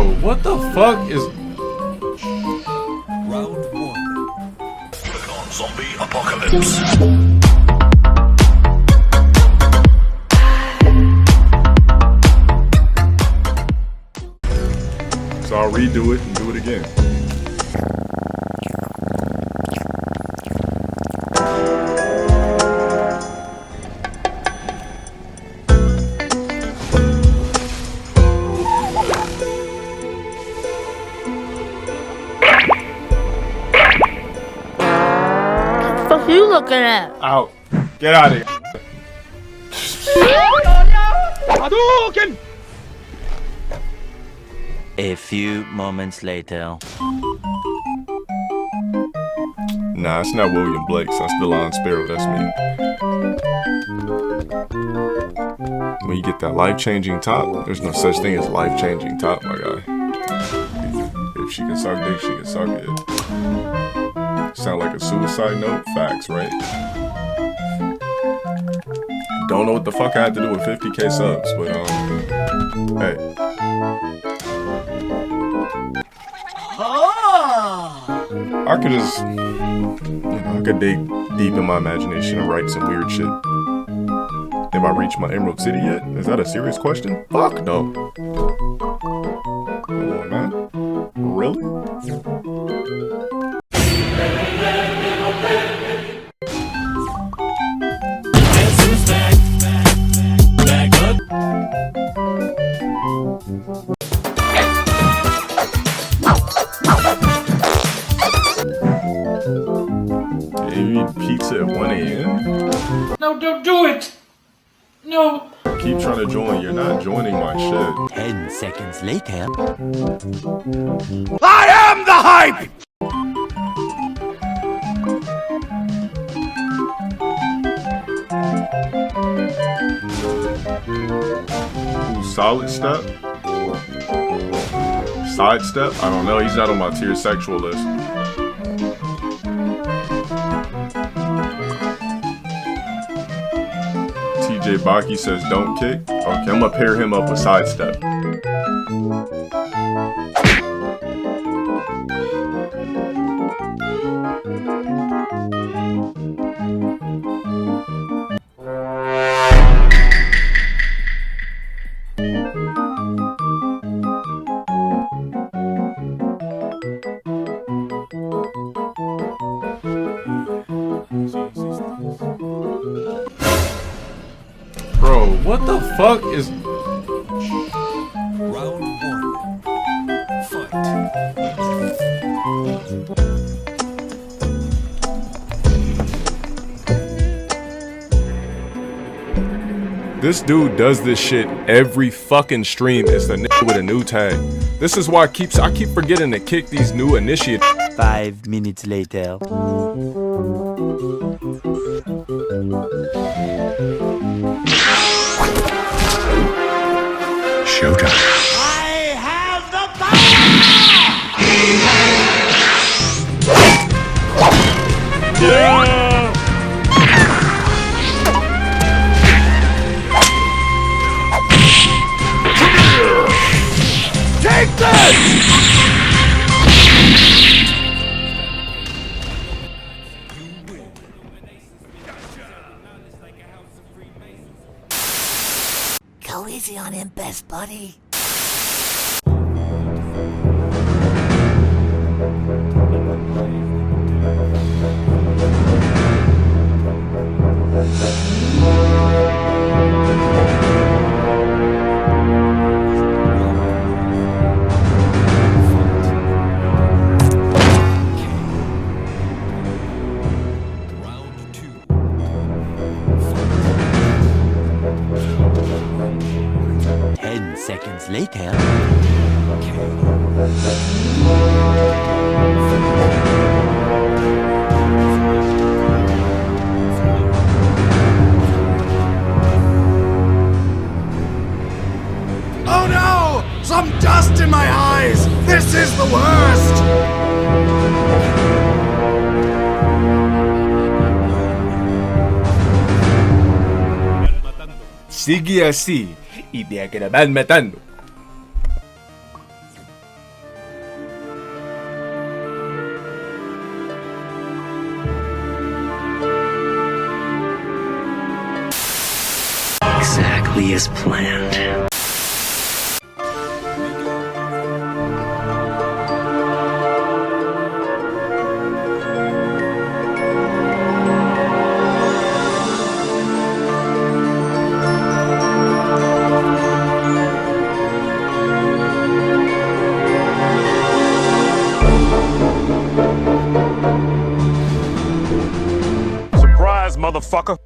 Bro, what the fuck is... Round one. On zombie apocalypse. So I'll redo it and do it again. What are you looking at? Out. Get out of here. A few moments later. Nah, it's not William Blake, so I'm still on Sparrow, that's me. When you get that life-changing top, there's no such thing as life-changing top, my guy. If she can suck dick, she can suck it. Sound like a suicide note? Facts, right? Don't know what the fuck I had to do with 50k subs, but hey. I could just, I could dig deep in my imagination and write some weird shit. Have I reached my Emerald City yet? Is that a serious question? Fuck no. Come on, man. Really? You eat pizza at 1 a.m.? No, don't do it! No! Keep trying to join, you're not joining my shit. 10 seconds later. I am the hype! Ooh, solid step? Sidestep? I don't know, he's not on my tier sexual list. Baki says don't kick. Okay, I'm gonna pair him up with sidestep. Bro, what the fuck is... Round one. Fight. This dude does this shit every fucking stream. It's the nigga with a new tag. This is why I keep forgetting to kick these new initiates. 5 minutes later. Showtime. I have the power! Yeah! Take this! Go easy on him, best buddy. Round two. 10 seconds later. Oh no! Some dust in my eyes! This is the worst! Sigue así y te acabarán matando. exactly as planned. Surprise, motherfucker.